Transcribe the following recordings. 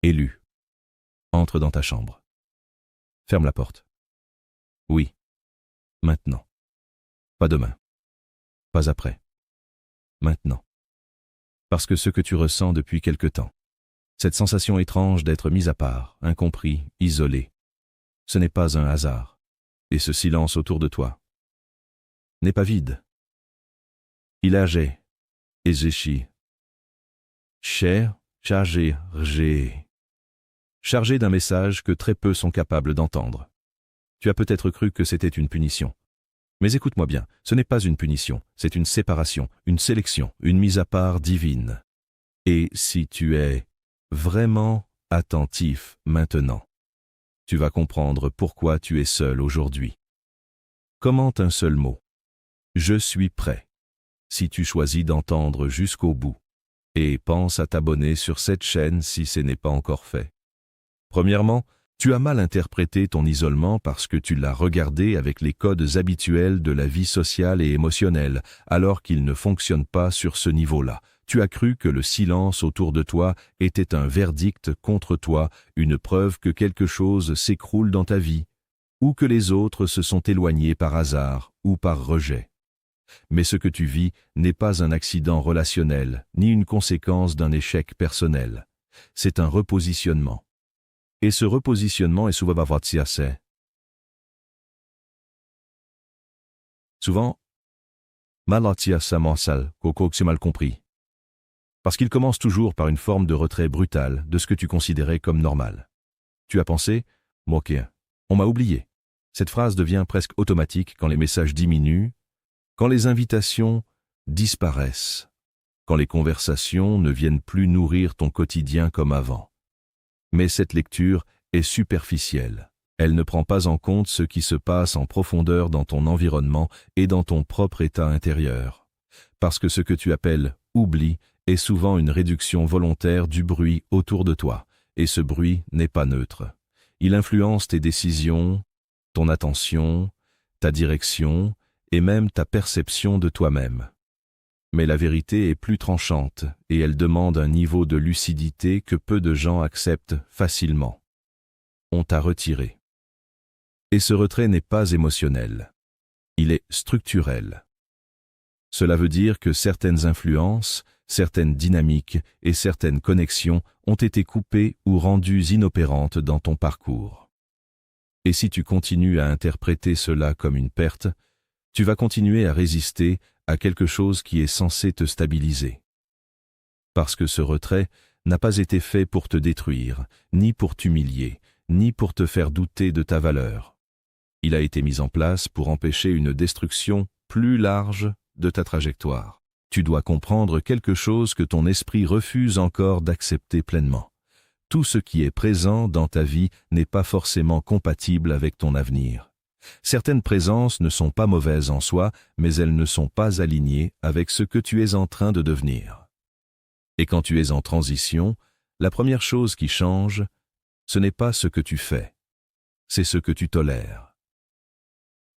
Élu. Entre dans ta chambre. Ferme la porte. Oui. Maintenant. Pas demain. Pas après. Maintenant. Parce que ce que tu ressens depuis quelque temps, cette sensation étrange d'être mis à part, incompris, isolé, ce n'est pas un hasard. Et ce silence autour de toi n'est pas vide. Il agit. Ezechi. Cher, chargé, chargé d'un message que très peu sont capables d'entendre. Tu as peut-être cru que c'était une punition. Mais écoute-moi bien, ce n'est pas une punition, c'est une séparation, une sélection, une mise à part divine. Et si tu es vraiment attentif maintenant, tu vas comprendre pourquoi tu es seul aujourd'hui. Commente un seul mot. Je suis prêt. Si tu choisis d'entendre jusqu'au bout. Et pense à t'abonner sur cette chaîne si ce n'est pas encore fait. Premièrement, tu as mal interprété ton isolement parce que tu l'as regardé avec les codes habituels de la vie sociale et émotionnelle, alors qu'ils ne fonctionnent pas sur ce niveau-là. Tu as cru que le silence autour de toi était un verdict contre toi, une preuve que quelque chose s'écroule dans ta vie, ou que les autres se sont éloignés par hasard ou par rejet. Mais ce que tu vis n'est pas un accident relationnel, ni une conséquence d'un échec personnel. C'est un repositionnement. Et ce repositionnement est souvent malatiasa morsal, coco que c'est mal compris. Parce qu'il commence toujours par une forme de retrait brutal de ce que tu considérais comme normal. Tu as pensé, ok, on m'a oublié. Cette phrase devient presque automatique quand les messages diminuent, quand les invitations disparaissent, quand les conversations ne viennent plus nourrir ton quotidien comme avant. Mais cette lecture est superficielle. Elle ne prend pas en compte ce qui se passe en profondeur dans ton environnement et dans ton propre état intérieur. Parce que ce que tu appelles « oubli » est souvent une réduction volontaire du bruit autour de toi, et ce bruit n'est pas neutre. Il influence tes décisions, ton attention, ta direction et même ta perception de toi-même. Mais la vérité est plus tranchante et elle demande un niveau de lucidité que peu de gens acceptent facilement. On t'a retiré. Et ce retrait n'est pas émotionnel. Il est structurel. Cela veut dire que certaines influences, certaines dynamiques et certaines connexions ont été coupées ou rendues inopérantes dans ton parcours. Et si tu continues à interpréter cela comme une perte, tu vas continuer à résister à quelque chose qui est censé te stabiliser. Parce que ce retrait n'a pas été fait pour te détruire, ni pour t'humilier, ni pour te faire douter de ta valeur. Il a été mis en place pour empêcher une destruction plus large de ta trajectoire. Tu dois comprendre quelque chose que ton esprit refuse encore d'accepter pleinement. Tout ce qui est présent dans ta vie n'est pas forcément compatible avec ton avenir. Certaines présences ne sont pas mauvaises en soi, mais elles ne sont pas alignées avec ce que tu es en train de devenir. Et quand tu es en transition, la première chose qui change, ce n'est pas ce que tu fais, c'est ce que tu tolères.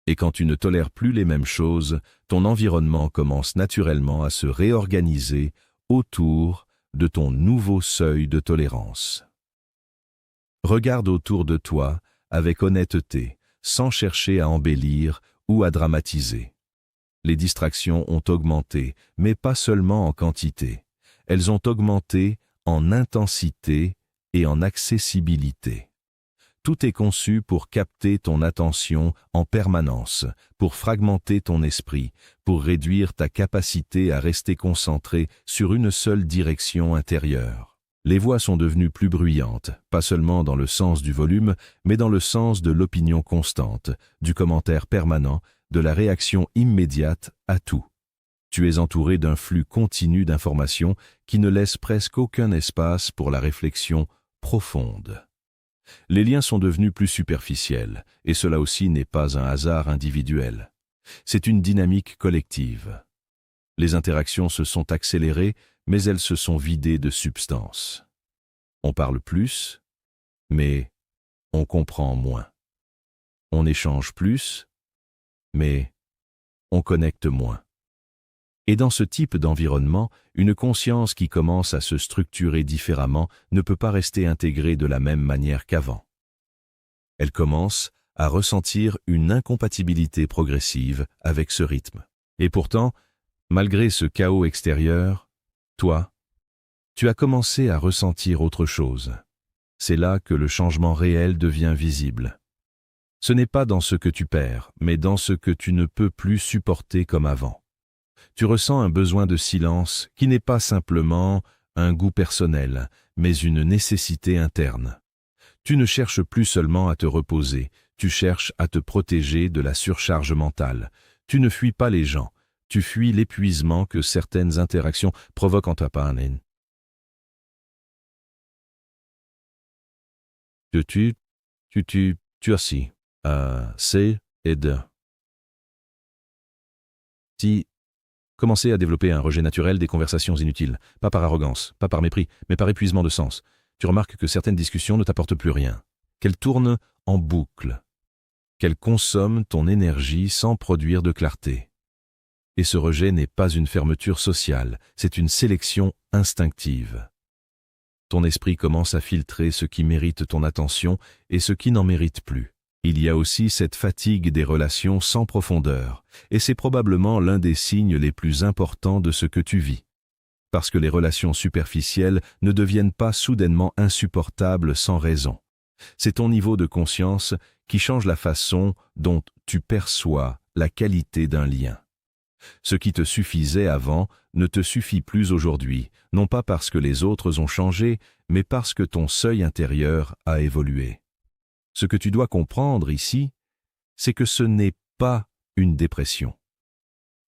Et quand tu ne tolères plus les mêmes choses, ton environnement commence naturellement à se réorganiser autour de ton nouveau seuil de tolérance. Regarde autour de toi avec honnêteté, sans chercher à embellir ou à dramatiser. Les distractions ont augmenté, mais pas seulement en quantité. Elles ont augmenté en intensité et en accessibilité. Tout est conçu pour capter ton attention en permanence, pour fragmenter ton esprit, pour réduire ta capacité à rester concentré sur une seule direction intérieure. Les voix sont devenues plus bruyantes, pas seulement dans le sens du volume, mais dans le sens de l'opinion constante, du commentaire permanent, de la réaction immédiate à tout. Tu es entouré d'un flux continu d'informations qui ne laisse presque aucun espace pour la réflexion profonde. Les liens sont devenus plus superficiels, et cela aussi n'est pas un hasard individuel. C'est une dynamique collective. Les interactions se sont accélérées, mais elles se sont vidées de substance. On parle plus, mais on comprend moins. On échange plus, mais on connecte moins. Et dans ce type d'environnement, une conscience qui commence à se structurer différemment ne peut pas rester intégrée de la même manière qu'avant. Elle commence à ressentir une incompatibilité progressive avec ce rythme. Et pourtant, malgré ce chaos extérieur, toi, tu as commencé à ressentir autre chose. C'est là que le changement réel devient visible. Ce n'est pas dans ce que tu perds, mais dans ce que tu ne peux plus supporter comme avant. Tu ressens un besoin de silence qui n'est pas simplement un goût personnel, mais une nécessité interne. Tu ne cherches plus seulement à te reposer, tu cherches à te protéger de la surcharge mentale. Tu ne fuis pas les gens, tu fuis l'épuisement que certaines interactions provoquent en toi. Tu aussi. C'est et de. Si commencer à développer un rejet naturel des conversations inutiles, pas par arrogance, pas par mépris, mais par épuisement de sens. Tu remarques que certaines discussions ne t'apportent plus rien, qu'elles tournent en boucle, qu'elles consomment ton énergie sans produire de clarté. Et ce rejet n'est pas une fermeture sociale, c'est une sélection instinctive. Ton esprit commence à filtrer ce qui mérite ton attention et ce qui n'en mérite plus. Il y a aussi cette fatigue des relations sans profondeur, et c'est probablement l'un des signes les plus importants de ce que tu vis. Parce que les relations superficielles ne deviennent pas soudainement insupportables sans raison. C'est ton niveau de conscience qui change la façon dont tu perçois la qualité d'un lien. Ce qui te suffisait avant ne te suffit plus aujourd'hui, non pas parce que les autres ont changé, mais parce que ton seuil intérieur a évolué. Ce que tu dois comprendre ici, c'est que ce n'est pas une dépression.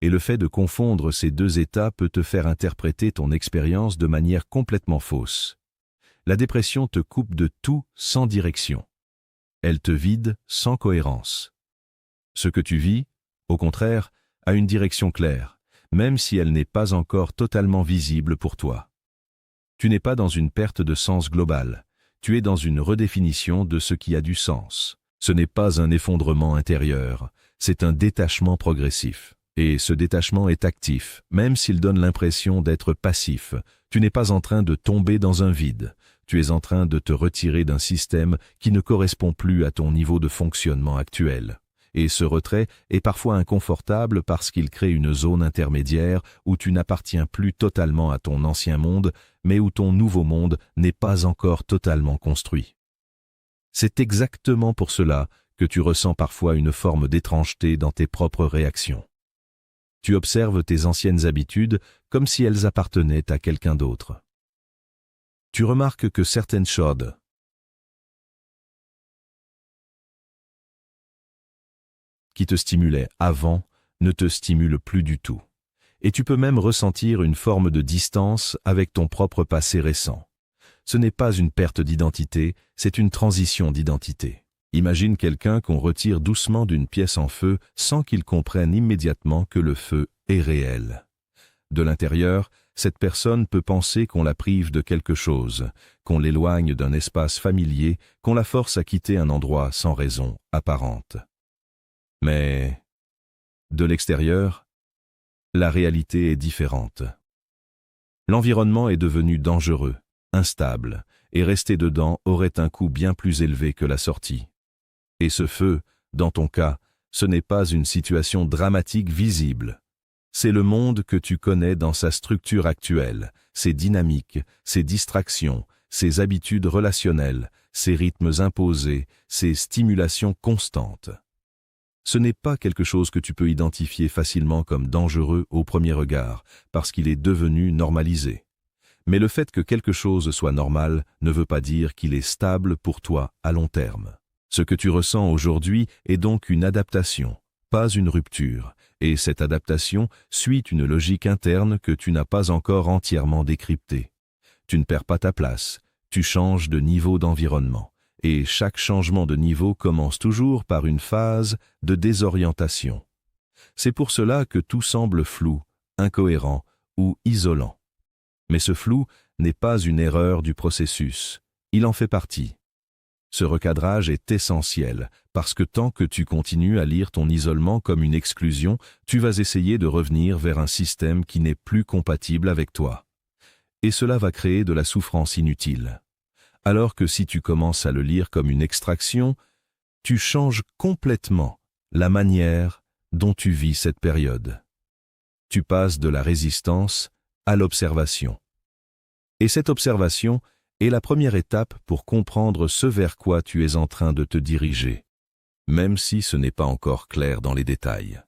Et le fait de confondre ces deux états peut te faire interpréter ton expérience de manière complètement fausse. La dépression te coupe de tout sans direction. Elle te vide sans cohérence. Ce que tu vis, au contraire, a une direction claire, même si elle n'est pas encore totalement visible pour toi. Tu n'es pas dans une perte de sens global, tu es dans une redéfinition de ce qui a du sens. Ce n'est pas un effondrement intérieur, c'est un détachement progressif. Et ce détachement est actif, même s'il donne l'impression d'être passif. Tu n'es pas en train de tomber dans un vide, tu es en train de te retirer d'un système qui ne correspond plus à ton niveau de fonctionnement actuel. Et ce retrait est parfois inconfortable parce qu'il crée une zone intermédiaire où tu n'appartiens plus totalement à ton ancien monde, mais où ton nouveau monde n'est pas encore totalement construit. C'est exactement pour cela que tu ressens parfois une forme d'étrangeté dans tes propres réactions. Tu observes tes anciennes habitudes comme si elles appartenaient à quelqu'un d'autre. Tu remarques que certaines choses qui te stimulaient avant ne te stimulent plus du tout. Et tu peux même ressentir une forme de distance avec ton propre passé récent. Ce n'est pas une perte d'identité, c'est une transition d'identité. Imagine quelqu'un qu'on retire doucement d'une pièce en feu sans qu'il comprenne immédiatement que le feu est réel. De l'intérieur, cette personne peut penser qu'on la prive de quelque chose, qu'on l'éloigne d'un espace familier, qu'on la force à quitter un endroit sans raison apparente. Mais, de l'extérieur, la réalité est différente. L'environnement est devenu dangereux, instable, et rester dedans aurait un coût bien plus élevé que la sortie. Et ce feu, dans ton cas, ce n'est pas une situation dramatique visible. C'est le monde que tu connais dans sa structure actuelle, ses dynamiques, ses distractions, ses habitudes relationnelles, ses rythmes imposés, ses stimulations constantes. Ce n'est pas quelque chose que tu peux identifier facilement comme dangereux au premier regard, parce qu'il est devenu normalisé. Mais le fait que quelque chose soit normal ne veut pas dire qu'il est stable pour toi à long terme. Ce que tu ressens aujourd'hui est donc une adaptation, pas une rupture, et cette adaptation suit une logique interne que tu n'as pas encore entièrement décryptée. Tu ne perds pas ta place, tu changes de niveau d'environnement. Et chaque changement de niveau commence toujours par une phase de désorientation. C'est pour cela que tout semble flou, incohérent ou isolant. Mais ce flou n'est pas une erreur du processus, il en fait partie. Ce recadrage est essentiel, parce que tant que tu continues à lire ton isolement comme une exclusion, tu vas essayer de revenir vers un système qui n'est plus compatible avec toi. Et cela va créer de la souffrance inutile. Alors que si tu commences à le lire comme une extraction, tu changes complètement la manière dont tu vis cette période. Tu passes de la résistance à l'observation. Et cette observation est la première étape pour comprendre ce vers quoi tu es en train de te diriger, même si ce n'est pas encore clair dans les détails.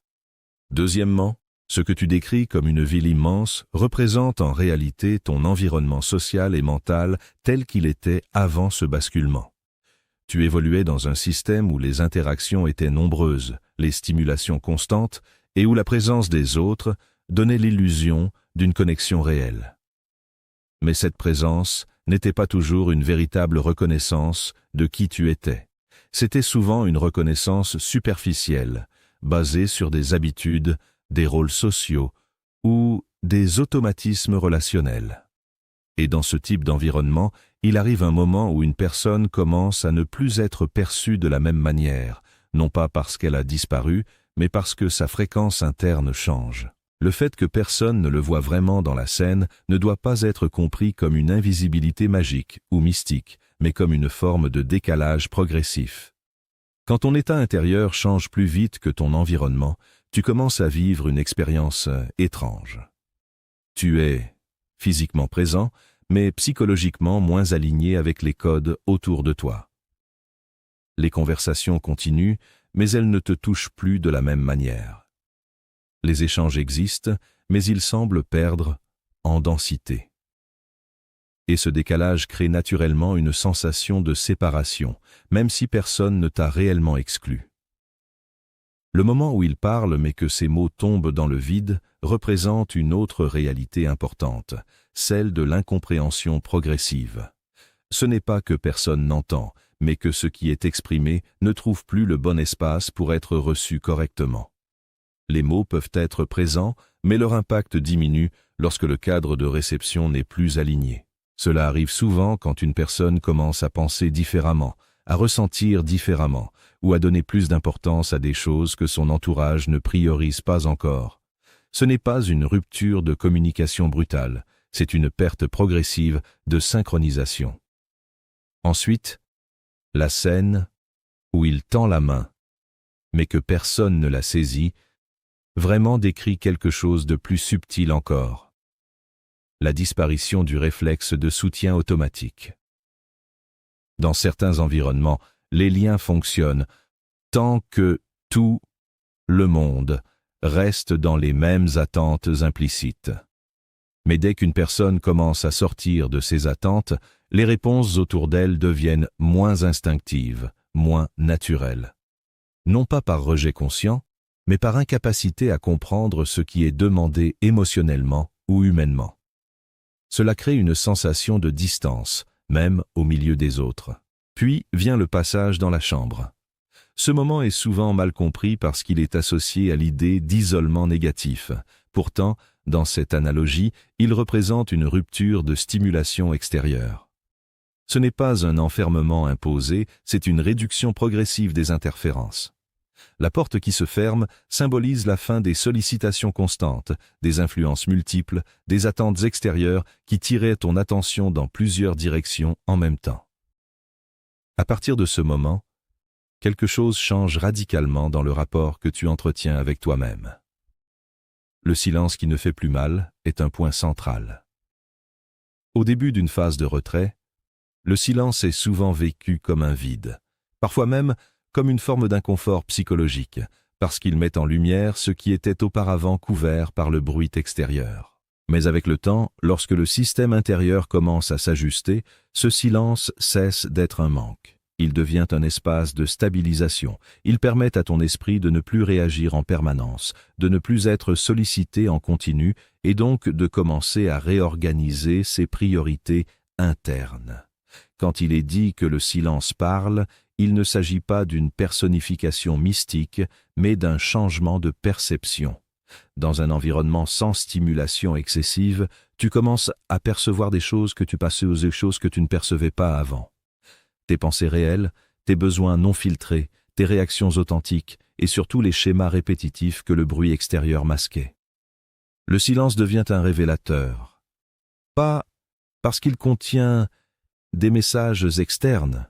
Deuxièmement, ce que tu décris comme une ville immense représente en réalité ton environnement social et mental tel qu'il était avant ce basculement. Tu évoluais dans un système où les interactions étaient nombreuses, les stimulations constantes et où la présence des autres donnait l'illusion d'une connexion réelle. Mais cette présence n'était pas toujours une véritable reconnaissance de qui tu étais. C'était souvent une reconnaissance superficielle, basée sur des habitudes, des rôles sociaux ou des automatismes relationnels. Et dans ce type d'environnement, il arrive un moment où une personne commence à ne plus être perçue de la même manière, non pas parce qu'elle a disparu, mais parce que sa fréquence interne change. Le fait que personne ne le voit vraiment dans la scène ne doit pas être compris comme une invisibilité magique ou mystique, mais comme une forme de décalage progressif. Quand ton état intérieur change plus vite que ton environnement, tu commences à vivre une expérience étrange. Tu es physiquement présent, mais psychologiquement moins aligné avec les codes autour de toi. Les conversations continuent, mais elles ne te touchent plus de la même manière. Les échanges existent, mais ils semblent perdre en densité. Et ce décalage crée naturellement une sensation de séparation, même si personne ne t'a réellement exclu. Le moment où il parle mais que ces mots tombent dans le vide représente une autre réalité importante, celle de l'incompréhension progressive. Ce n'est pas que personne n'entend, mais que ce qui est exprimé ne trouve plus le bon espace pour être reçu correctement. Les mots peuvent être présents, mais leur impact diminue lorsque le cadre de réception n'est plus aligné. Cela arrive souvent quand une personne commence à penser différemment, à ressentir différemment, ou à donner plus d'importance à des choses que son entourage ne priorise pas encore. Ce n'est pas une rupture de communication brutale, c'est une perte progressive de synchronisation. Ensuite, la scène où il tend la main, mais que personne ne la saisit, vraiment décrit quelque chose de plus subtil encore. La disparition du réflexe de soutien automatique. Dans certains environnements, les liens fonctionnent tant que tout le monde reste dans les mêmes attentes implicites. Mais dès qu'une personne commence à sortir de ses attentes, les réponses autour d'elle deviennent moins instinctives, moins naturelles. Non pas par rejet conscient, mais par incapacité à comprendre ce qui est demandé émotionnellement ou humainement. Cela crée une sensation de distance, même au milieu des autres. Puis vient le passage dans la chambre. Ce moment est souvent mal compris parce qu'il est associé à l'idée d'isolement négatif. Pourtant, dans cette analogie, il représente une rupture de stimulation extérieure. Ce n'est pas un enfermement imposé, c'est une réduction progressive des interférences. La porte qui se ferme symbolise la fin des sollicitations constantes, des influences multiples, des attentes extérieures qui tiraient ton attention dans plusieurs directions en même temps. À partir de ce moment, quelque chose change radicalement dans le rapport que tu entretiens avec toi-même. Le silence qui ne fait plus mal est un point central. Au début d'une phase de retrait, le silence est souvent vécu comme un vide, parfois même comme une forme d'inconfort psychologique, parce qu'il met en lumière ce qui était auparavant couvert par le bruit extérieur. Mais avec le temps, lorsque le système intérieur commence à s'ajuster, ce silence cesse d'être un manque. Il devient un espace de stabilisation. Il permet à ton esprit de ne plus réagir en permanence, de ne plus être sollicité en continu et donc de commencer à réorganiser ses priorités internes. Quand il est dit que le silence parle, il ne s'agit pas d'une personnification mystique, mais d'un changement de perception. Dans un environnement sans stimulation excessive, tu commences à percevoir des choses que tu passais aux choses que tu ne percevais pas avant. tes pensées réelles, tes besoins non filtrés, tes réactions authentiques et surtout les schémas répétitifs que le bruit extérieur masquait. Le silence devient un révélateur, pas parce qu'il contient des messages externes,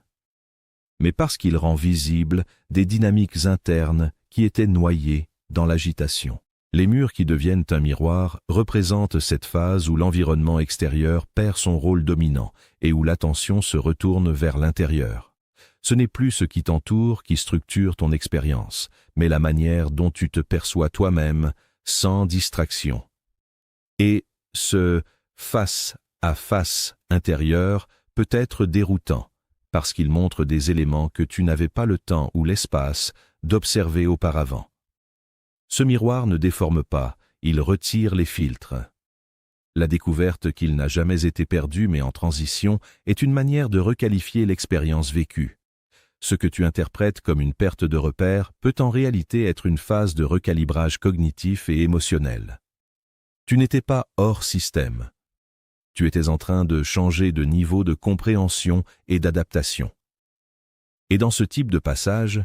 mais parce qu'il rend visibles des dynamiques internes qui étaient noyées dans l'agitation. Les murs qui deviennent un miroir représentent cette phase où l'environnement extérieur perd son rôle dominant et où l'attention se retourne vers l'intérieur. Ce n'est plus ce qui t'entoure qui structure ton expérience, mais la manière dont tu te perçois toi-même, sans distraction. Et ce face-à-face intérieur peut être déroutant, parce qu'il montre des éléments que tu n'avais pas le temps ou l'espace d'observer auparavant. Ce miroir ne déforme pas, il retire les filtres. La découverte qu'il n'a jamais été perdu mais en transition est une manière de requalifier l'expérience vécue. Ce que tu interprètes comme une perte de repère peut en réalité être une phase de recalibrage cognitif et émotionnel. Tu n'étais pas hors système. Tu étais en train de changer de niveau de compréhension et d'adaptation. Et dans ce type de passage,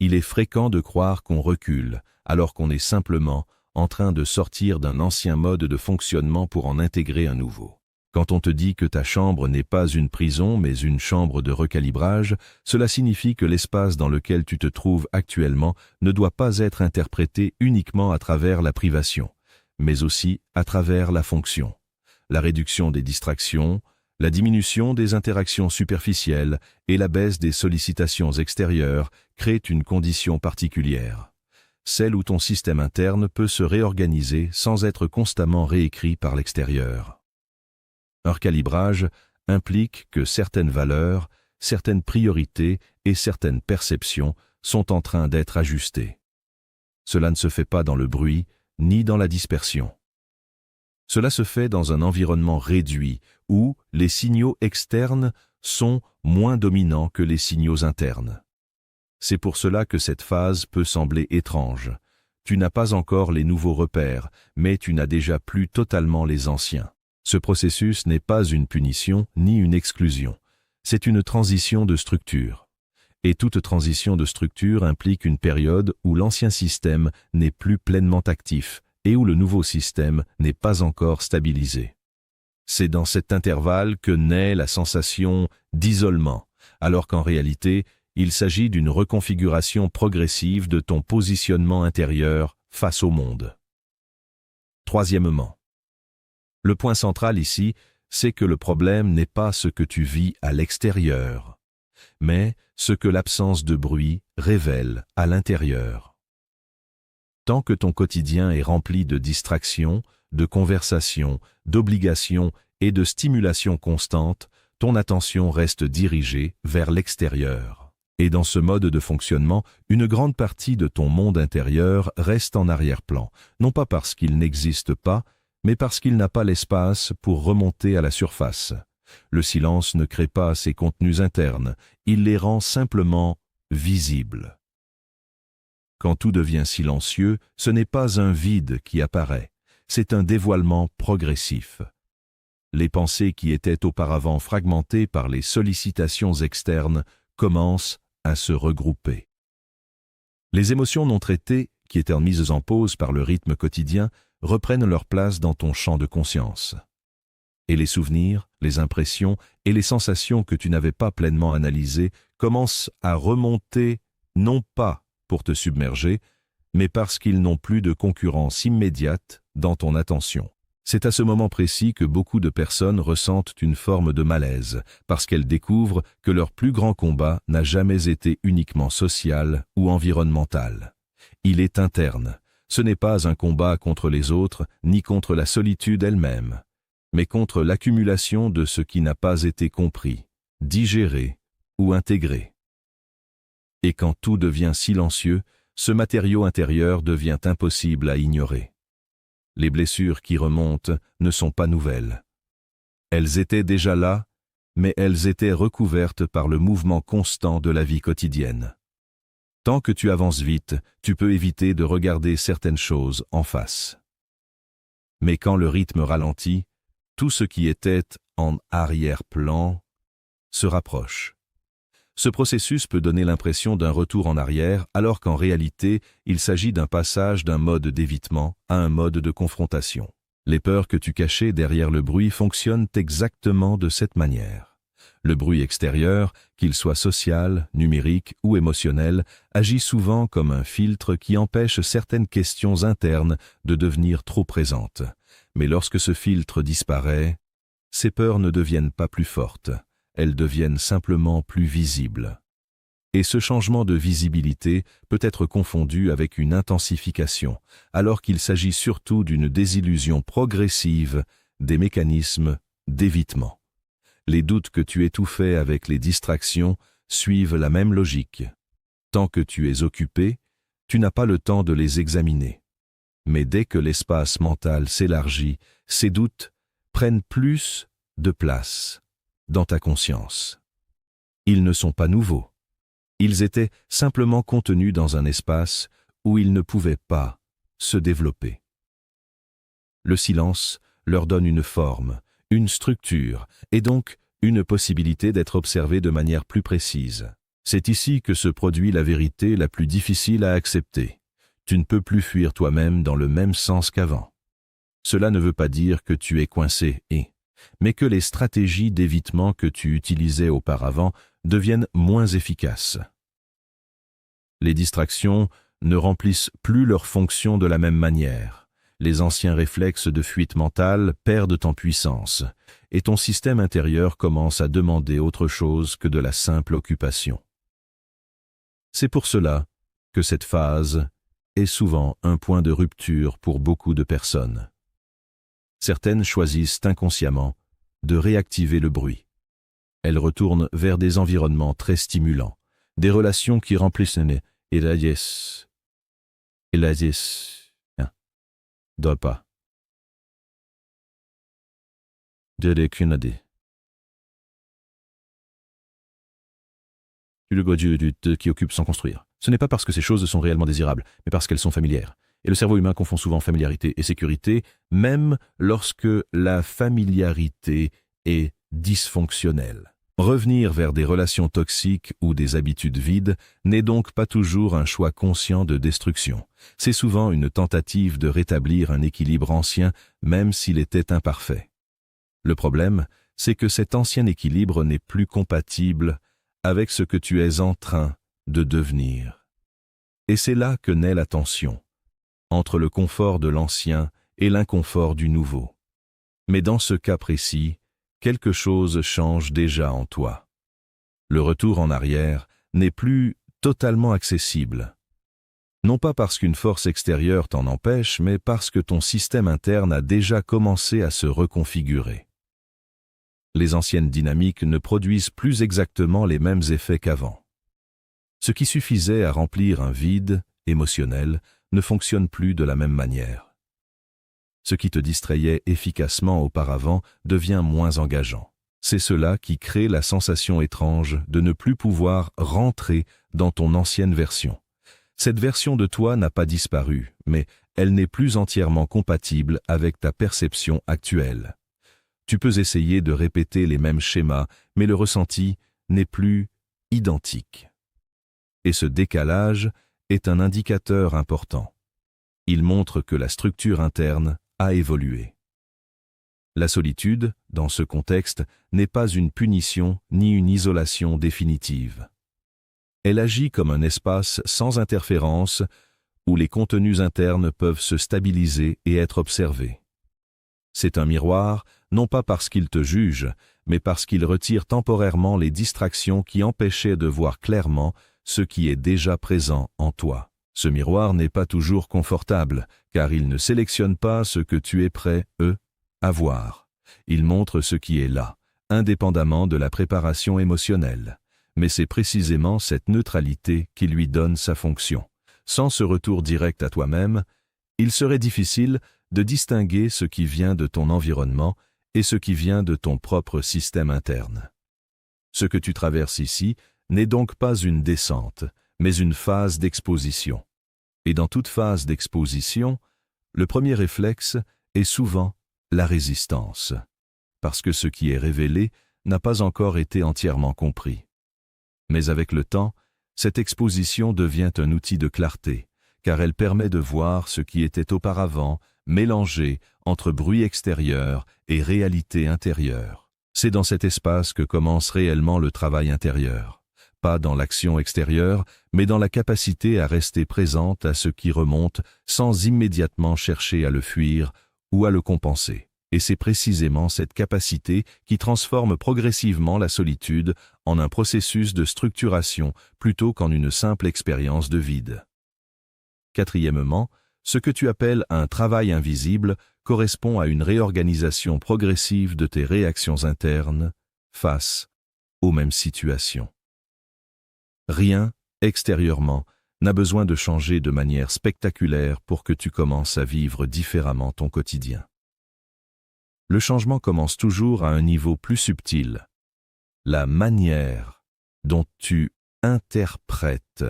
il est fréquent de croire qu'on recule, alors qu'on est simplement en train de sortir d'un ancien mode de fonctionnement pour en intégrer un nouveau. Quand on te dit que ta chambre n'est pas une prison mais une chambre de recalibrage, cela signifie que l'espace dans lequel tu te trouves actuellement ne doit pas être interprété uniquement à travers la privation, mais aussi à travers la fonction. La réduction des distractions, la diminution des interactions superficielles et la baisse des sollicitations extérieures créent une condition particulière, celle où ton système interne peut se réorganiser sans être constamment réécrit par l'extérieur. Un recalibrage implique que certaines valeurs, certaines priorités et certaines perceptions sont en train d'être ajustées. Cela ne se fait pas dans le bruit ni dans la dispersion. Cela se fait dans un environnement réduit où les signaux externes sont moins dominants que les signaux internes. C'est pour cela que cette phase peut sembler étrange. Tu n'as pas encore les nouveaux repères, mais tu n'as déjà plus totalement les anciens. Ce processus n'est pas une punition ni une exclusion. C'est une transition de structure. Et toute transition de structure implique une période où l'ancien système n'est plus pleinement actif et où le nouveau système n'est pas encore stabilisé. C'est dans cet intervalle que naît la sensation d'isolement, alors qu'en réalité, il s'agit d'une reconfiguration progressive de ton positionnement intérieur face au monde. Troisièmement, le point central ici, c'est que le problème n'est pas ce que tu vis à l'extérieur, mais ce que l'absence de bruit révèle à l'intérieur. Tant que ton quotidien est rempli de distractions, de conversations, d'obligations et de stimulations constantes, ton attention reste dirigée vers l'extérieur. Et dans ce mode de fonctionnement, une grande partie de ton monde intérieur reste en arrière-plan, non pas parce qu'il n'existe pas, mais parce qu'il n'a pas l'espace pour remonter à la surface. Le silence ne crée pas ces contenus internes, il les rend simplement visibles. Quand tout devient silencieux, ce n'est pas un vide qui apparaît, c'est un dévoilement progressif. Les pensées qui étaient auparavant fragmentées par les sollicitations externes commencent à se regrouper. Les émotions non traitées, qui étaient mises en pause par le rythme quotidien, reprennent leur place dans ton champ de conscience. Et les souvenirs, les impressions et les sensations que tu n'avais pas pleinement analysées commencent à remonter non pas pour te submerger, mais parce qu'ils n'ont plus de concurrence immédiate dans ton attention. C'est à ce moment précis que beaucoup de personnes ressentent une forme de malaise, parce qu'elles découvrent que leur plus grand combat n'a jamais été uniquement social ou environnemental. Il est interne. Ce n'est pas un combat contre les autres, ni contre la solitude elle-même, mais contre l'accumulation de ce qui n'a pas été compris, digéré ou intégré. Et quand tout devient silencieux, ce matériau intérieur devient impossible à ignorer. Les blessures qui remontent ne sont pas nouvelles. Elles étaient déjà là, mais elles étaient recouvertes par le mouvement constant de la vie quotidienne. Tant que tu avances vite, tu peux éviter de regarder certaines choses en face. Mais quand le rythme ralentit, tout ce qui était en arrière-plan se rapproche. Ce processus peut donner l'impression d'un retour en arrière, alors qu'en réalité, il s'agit d'un passage d'un mode d'évitement à un mode de confrontation. Les peurs que tu cachais derrière le bruit fonctionnent exactement de cette manière. Le bruit extérieur, qu'il soit social, numérique ou émotionnel, agit souvent comme un filtre qui empêche certaines questions internes de devenir trop présentes. Mais lorsque ce filtre disparaît, ces peurs ne deviennent pas plus fortes, elles deviennent simplement plus visibles. Et ce changement de visibilité peut être confondu avec une intensification, alors qu'il s'agit surtout d'une désillusion progressive des mécanismes d'évitement. Les doutes que tu étouffais avec les distractions suivent la même logique. Tant que tu es occupé, tu n'as pas le temps de les examiner. Mais dès que l'espace mental s'élargit, ces doutes prennent plus de place dans ta conscience. Ils ne sont pas nouveaux. Ils étaient simplement contenus dans un espace où ils ne pouvaient pas se développer. Le silence leur donne une forme, une structure, et donc une possibilité d'être observés de manière plus précise. C'est ici que se produit la vérité la plus difficile à accepter. Tu ne peux plus fuir toi-même dans le même sens qu'avant. Cela ne veut pas dire que tu es coincé mais que les stratégies d'évitement que tu utilisais auparavant deviennent moins efficaces. Les distractions ne remplissent plus leur fonction de la même manière. Les anciens réflexes de fuite mentale perdent en puissance, et ton système intérieur commence à demander autre chose que de la simple occupation. C'est pour cela que cette phase est souvent un point de rupture pour beaucoup de personnes. Certaines choisissent inconsciemment de réactiver le bruit. Elles retournent vers des environnements très stimulants, des relations qui remplissent pas. Qui occupe sans construire. Ce n'est pas parce que ces choses sont réellement désirables, mais parce qu'elles sont familières. Et le cerveau humain confond souvent familiarité et sécurité, même lorsque la familiarité est dysfonctionnelle. Revenir vers des relations toxiques ou des habitudes vides n'est donc pas toujours un choix conscient de destruction. C'est souvent une tentative de rétablir un équilibre ancien, même s'il était imparfait. Le problème, c'est que cet ancien équilibre n'est plus compatible avec ce que tu es en train de devenir. Et c'est là que naît la tension, entre le confort de l'ancien et l'inconfort du nouveau. Mais dans ce cas précis, quelque chose change déjà en toi. Le retour en arrière n'est plus totalement accessible. Non pas parce qu'une force extérieure t'en empêche, mais parce que ton système interne a déjà commencé à se reconfigurer. Les anciennes dynamiques ne produisent plus exactement les mêmes effets qu'avant. Ce qui suffisait à remplir un vide émotionnel ne fonctionne plus de la même manière. Ce qui te distrayait efficacement auparavant devient moins engageant. C'est cela qui crée la sensation étrange de ne plus pouvoir rentrer dans ton ancienne version. Cette version de toi n'a pas disparu, mais elle n'est plus entièrement compatible avec ta perception actuelle. Tu peux essayer de répéter les mêmes schémas, mais le ressenti n'est plus identique. Et ce décalage est un indicateur important. Il montre que la structure interne a évolué. La solitude, dans ce contexte, n'est pas une punition ni une isolation définitive. Elle agit comme un espace sans interférence où les contenus internes peuvent se stabiliser et être observés. C'est un miroir, non pas parce qu'il te juge, mais parce qu'il retire temporairement les distractions qui empêchaient de voir clairement ce qui est déjà présent en toi. Ce miroir n'est pas toujours confortable, car il ne sélectionne pas ce que tu es prêt, à voir. Il montre ce qui est là, indépendamment de la préparation émotionnelle. Mais c'est précisément cette neutralité qui lui donne sa fonction. Sans ce retour direct à toi-même, il serait difficile de distinguer ce qui vient de ton environnement et ce qui vient de ton propre système interne. Ce que tu traverses ici n'est donc pas une descente, mais une phase d'exposition. Et dans toute phase d'exposition, le premier réflexe est souvent la résistance, parce que ce qui est révélé n'a pas encore été entièrement compris. Mais avec le temps, cette exposition devient un outil de clarté, car elle permet de voir ce qui était auparavant mélangé entre bruit extérieur et réalité intérieure. C'est dans cet espace que commence réellement le travail intérieur. Pas dans l'action extérieure, mais dans la capacité à rester présente à ce qui remonte sans immédiatement chercher à le fuir ou à le compenser. Et c'est précisément cette capacité qui transforme progressivement la solitude en un processus de structuration plutôt qu'en une simple expérience de vide. Quatrièmement, ce que tu appelles un travail invisible correspond à une réorganisation progressive de tes réactions internes face aux mêmes situations. Rien, extérieurement, n'a besoin de changer de manière spectaculaire pour que tu commences à vivre différemment ton quotidien. Le changement commence toujours à un niveau plus subtil. La manière dont tu interprètes,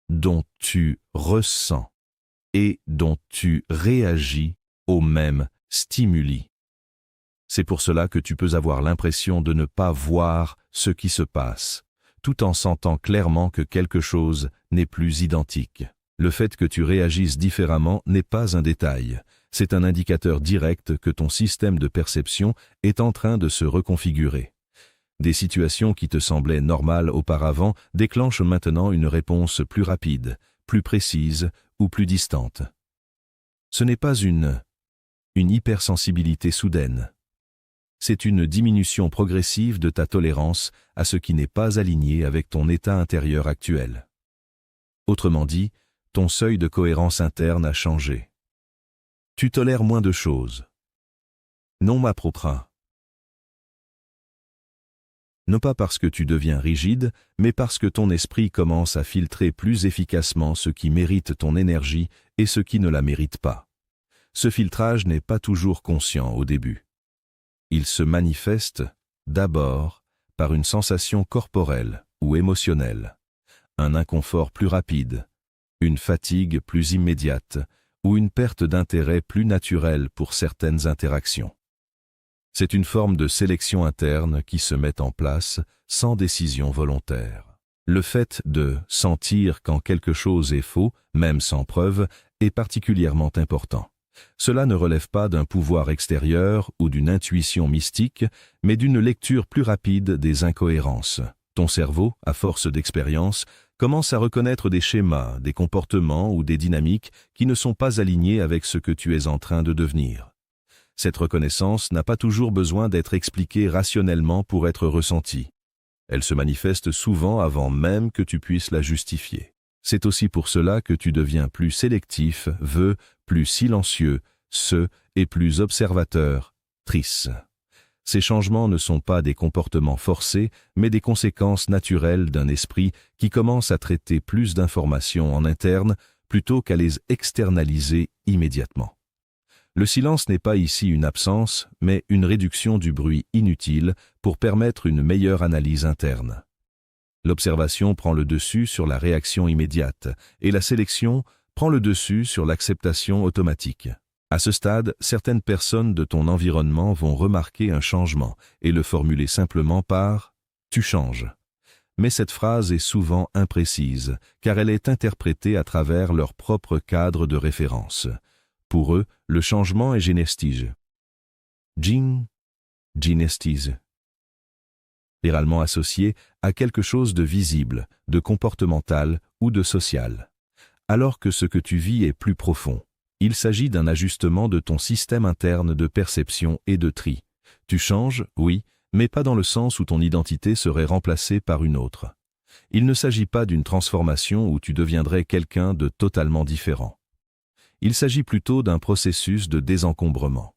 dont tu ressens et dont tu réagis aux mêmes stimuli. C'est pour cela que tu peux avoir l'impression de ne pas voir ce qui se passe, tout en sentant clairement que quelque chose n'est plus identique. Le fait que tu réagisses différemment n'est pas un détail, c'est un indicateur direct que ton système de perception est en train de se reconfigurer. Des situations qui te semblaient normales auparavant déclenchent maintenant une réponse plus rapide, plus précise ou plus distante. Ce n'est pas une hypersensibilité soudaine. C'est une diminution progressive de ta tolérance à ce qui n'est pas aligné avec ton état intérieur actuel. Autrement dit, ton seuil de cohérence interne a changé. Tu tolères moins de choses. Non ma propre. Non pas parce que tu deviens rigide, mais parce que ton esprit commence à filtrer plus efficacement ce qui mérite ton énergie et ce qui ne la mérite pas. Ce filtrage n'est pas toujours conscient au début. Il se manifeste, d'abord, par une sensation corporelle ou émotionnelle, un inconfort plus rapide, une fatigue plus immédiate ou une perte d'intérêt plus naturelle pour certaines interactions. C'est une forme de sélection interne qui se met en place sans décision volontaire. Le fait de sentir quand quelque chose est faux, même sans preuve, est particulièrement important. Cela ne relève pas d'un pouvoir extérieur ou d'une intuition mystique, mais d'une lecture plus rapide des incohérences. Ton cerveau, à force d'expérience, commence à reconnaître des schémas, des comportements ou des dynamiques qui ne sont pas alignés avec ce que tu es en train de devenir. Cette reconnaissance n'a pas toujours besoin d'être expliquée rationnellement pour être ressentie. Elle se manifeste souvent avant même que tu puisses la justifier. C'est aussi pour cela que tu deviens plus sélectif, plus silencieux, et plus observateur, trice. Ces changements ne sont pas des comportements forcés, mais des conséquences naturelles d'un esprit qui commence à traiter plus d'informations en interne plutôt qu'à les externaliser immédiatement. Le silence n'est pas ici une absence, mais une réduction du bruit inutile pour permettre une meilleure analyse interne. L'observation prend le dessus sur la réaction immédiate, et la sélection prend le dessus sur l'acceptation automatique. À ce stade, certaines personnes de ton environnement vont remarquer un changement et le formuler simplement par « tu changes ». Mais cette phrase est souvent imprécise, car elle est interprétée à travers leur propre cadre de référence. Pour eux, le changement est gynestige. Gynestige. Littéralement associé à quelque chose de visible, de comportemental ou de social. Alors que ce que tu vis est plus profond. Il s'agit d'un ajustement de ton système interne de perception et de tri. Tu changes, oui, mais pas dans le sens où ton identité serait remplacée par une autre. Il ne s'agit pas d'une transformation où tu deviendrais quelqu'un de totalement différent. Il s'agit plutôt d'un processus de désencombrement.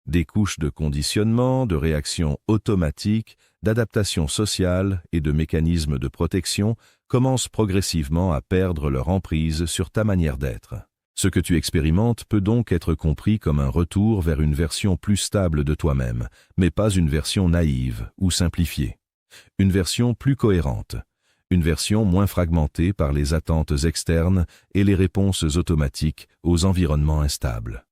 Des couches de conditionnement, de réactions automatiques, d'adaptation sociale et de mécanismes de protection commencent progressivement à perdre leur emprise sur ta manière d'être. Ce que tu expérimentes peut donc être compris comme un retour vers une version plus stable de toi-même, mais pas une version naïve ou simplifiée. Une version plus cohérente, une version moins fragmentée par les attentes externes et les réponses automatiques aux environnements instables.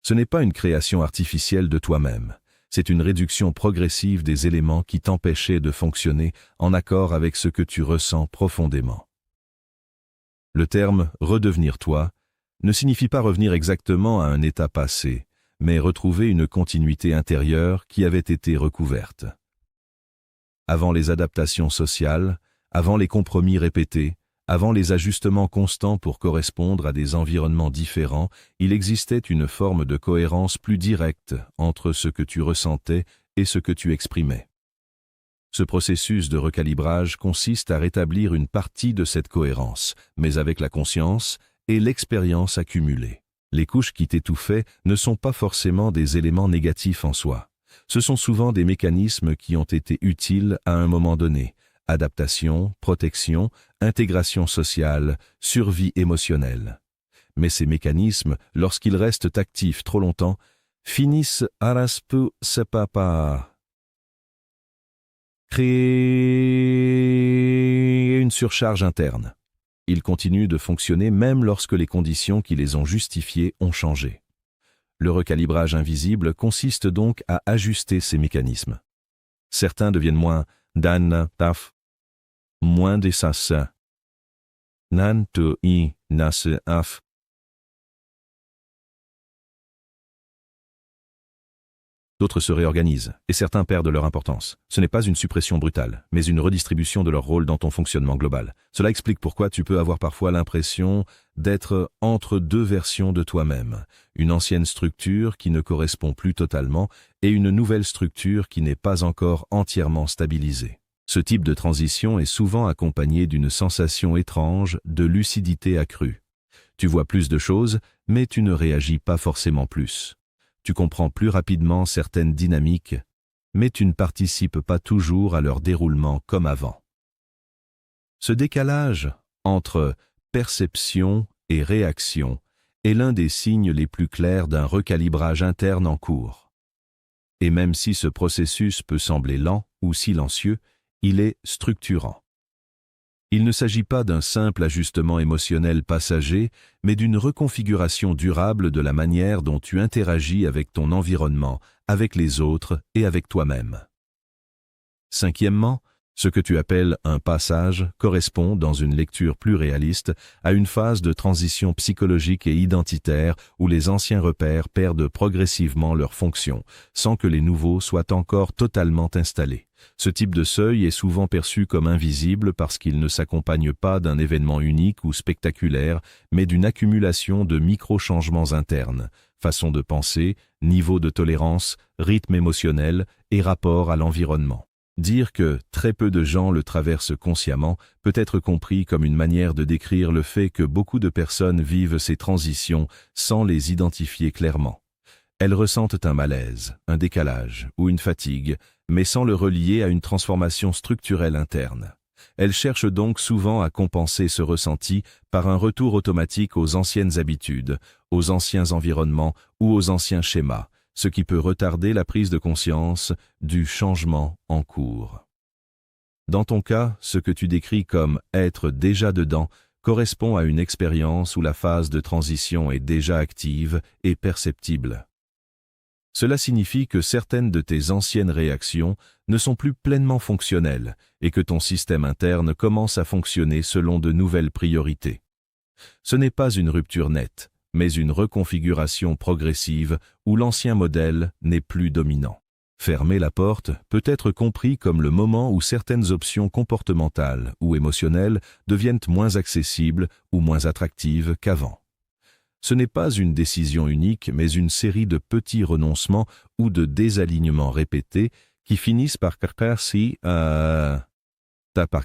Ce n'est pas une création artificielle de toi-même, C'est une réduction progressive des éléments qui t'empêchaient de fonctionner en accord avec ce que tu ressens profondément. Le terme « redevenir toi » ne signifie pas revenir exactement à un état passé, mais retrouver une continuité intérieure qui avait été recouverte. Avant les adaptations sociales, avant les compromis répétés, avant les ajustements constants pour correspondre à des environnements différents, il existait une forme de cohérence plus directe entre ce que tu ressentais et ce que tu exprimais. Ce processus de recalibrage consiste à rétablir une partie de cette cohérence, mais avec la conscience et l'expérience accumulée. Les couches qui t'étouffaient ne sont pas forcément des éléments négatifs en soi. Ce sont souvent des mécanismes qui ont été utiles à un moment donné. Adaptation, protection, intégration sociale, survie émotionnelle. Mais ces mécanismes, lorsqu'ils restent actifs trop longtemps, finissent par créer une surcharge interne. Ils continuent de fonctionner même lorsque les conditions qui les ont justifiés ont changé. Le recalibrage invisible consiste donc à ajuster ces mécanismes. Certains deviennent moins dan taf, moins desas, nan to i nas af. D'autres se réorganisent, et certains perdent leur importance. Ce n'est pas une suppression brutale, mais une redistribution de leur rôle dans ton fonctionnement global. Cela explique pourquoi tu peux avoir parfois l'impression d'être entre deux versions de toi-même, une ancienne structure qui ne correspond plus totalement et une nouvelle structure qui n'est pas encore entièrement stabilisée. Ce type de transition est souvent accompagné d'une sensation étrange de lucidité accrue. Tu vois plus de choses, mais tu ne réagis pas forcément plus. Tu comprends plus rapidement certaines dynamiques, mais tu ne participes pas toujours à leur déroulement comme avant. Ce décalage entre perception et réaction est l'un des signes les plus clairs d'un recalibrage interne en cours. Et même si ce processus peut sembler lent ou silencieux, il est structurant. Il ne s'agit pas d'un simple ajustement émotionnel passager, mais d'une reconfiguration durable de la manière dont tu interagis avec ton environnement, avec les autres et avec toi-même. Cinquièmement, ce que tu appelles un passage correspond, dans une lecture plus réaliste, à une phase de transition psychologique et identitaire où les anciens repères perdent progressivement leur fonction, sans que les nouveaux soient encore totalement installés. Ce type de seuil est souvent perçu comme invisible parce qu'il ne s'accompagne pas d'un événement unique ou spectaculaire, mais d'une accumulation de micro-changements internes, façon de penser, niveau de tolérance, rythme émotionnel et rapport à l'environnement. Dire que très peu de gens le traversent consciemment peut être compris comme une manière de décrire le fait que beaucoup de personnes vivent ces transitions sans les identifier clairement. Elles ressentent un malaise, un décalage ou une fatigue, mais sans le relier à une transformation structurelle interne. Elles cherchent donc souvent à compenser ce ressenti par un retour automatique aux anciennes habitudes, aux anciens environnements ou aux anciens schémas, ce qui peut retarder la prise de conscience du changement en cours. Dans ton cas, ce que tu décris comme « être déjà dedans » correspond à une expérience où la phase de transition est déjà active et perceptible. Cela signifie que certaines de tes anciennes réactions ne sont plus pleinement fonctionnelles et que ton système interne commence à fonctionner selon de nouvelles priorités. Ce n'est pas une rupture nette, mais une reconfiguration progressive où l'ancien modèle n'est plus dominant. Fermer la porte peut être compris comme le moment où certaines options comportementales ou émotionnelles deviennent moins accessibles ou moins attractives qu'avant. Ce n'est pas une décision unique, mais une série de petits renoncements ou de désalignements répétés qui finissent par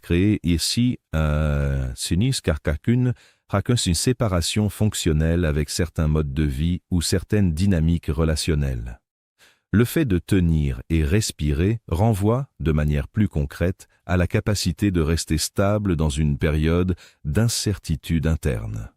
créer ici une séparation fonctionnelle avec certains modes de vie ou certaines dynamiques relationnelles. Le fait de tenir et respirer renvoie, de manière plus concrète, à la capacité de rester stable dans une période d'incertitude interne.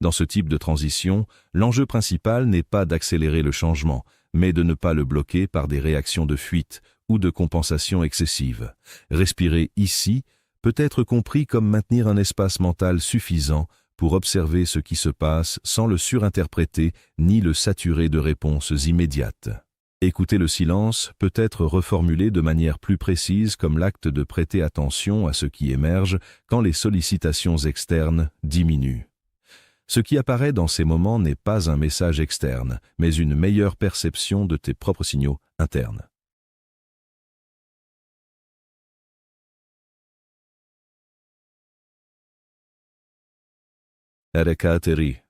Dans ce type de transition, l'enjeu principal n'est pas d'accélérer le changement, mais de ne pas le bloquer par des réactions de fuite ou de compensation excessive. Respirer ici peut être compris comme maintenir un espace mental suffisant pour observer ce qui se passe sans le surinterpréter ni le saturer de réponses immédiates. Écouter le silence peut être reformulé de manière plus précise comme l'acte de prêter attention à ce qui émerge quand les sollicitations externes diminuent. Ce qui apparaît dans ces moments n'est pas un message externe, mais une meilleure perception de tes propres signaux internes. RKTRI.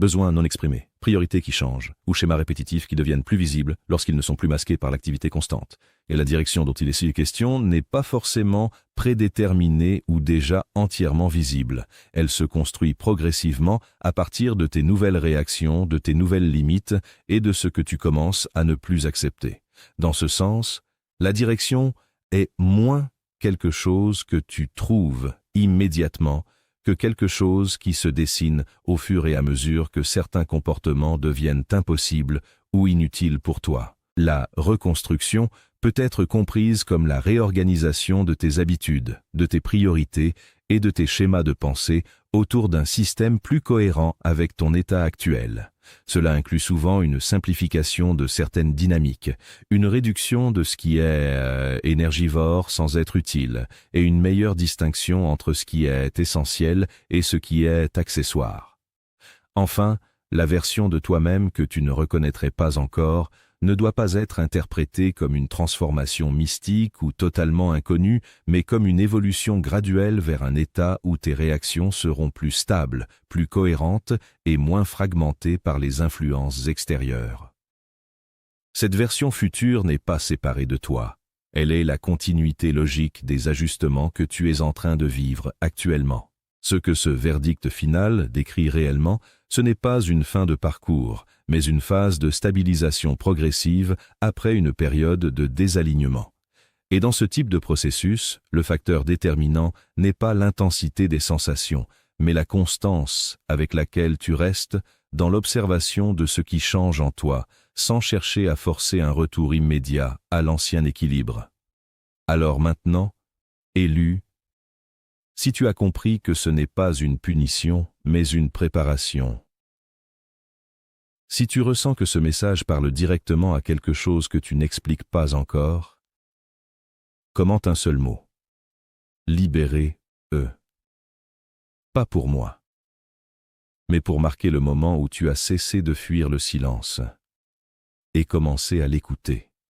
Besoins non exprimés, priorités qui changent, ou schémas répétitifs qui deviennent plus visibles lorsqu'ils ne sont plus masqués par l'activité constante. Et la direction dont il est ici question n'est pas forcément prédéterminée ou déjà entièrement visible. Elle se construit progressivement à partir de tes nouvelles réactions, de tes nouvelles limites et de ce que tu commences à ne plus accepter. Dans ce sens, la direction est moins quelque chose que tu trouves immédiatement que quelque chose qui se dessine au fur et à mesure que certains comportements deviennent impossibles ou inutiles pour toi. La reconstruction peut être comprise comme la réorganisation de tes habitudes, de tes priorités et de tes schémas de pensée autour d'un système plus cohérent avec ton état actuel. Cela inclut souvent une simplification de certaines dynamiques, une réduction de ce qui est énergivore sans être utile, et une meilleure distinction entre ce qui est essentiel et ce qui est accessoire. Enfin, la version de toi-même que tu ne reconnaîtrais pas encore ne doit pas être interprétée comme une transformation mystique ou totalement inconnue, mais comme une évolution graduelle vers un état où tes réactions seront plus stables, plus cohérentes et moins fragmentées par les influences extérieures. Cette version future n'est pas séparée de toi. Elle est la continuité logique des ajustements que tu es en train de vivre actuellement. Ce que ce verdict final décrit réellement, ce n'est pas une fin de parcours, mais une phase de stabilisation progressive après une période de désalignement. Et dans ce type de processus, le facteur déterminant n'est pas l'intensité des sensations, mais la constance avec laquelle tu restes dans l'observation de ce qui change en toi, sans chercher à forcer un retour immédiat à l'ancien équilibre. Alors maintenant, élu, si tu as compris que ce n'est pas une punition, mais une préparation. Si tu ressens que ce message parle directement à quelque chose que tu n'expliques pas encore, commente un seul mot. Libérer, Pas pour moi, mais pour marquer le moment où tu as cessé de fuir le silence et commencer à l'écouter.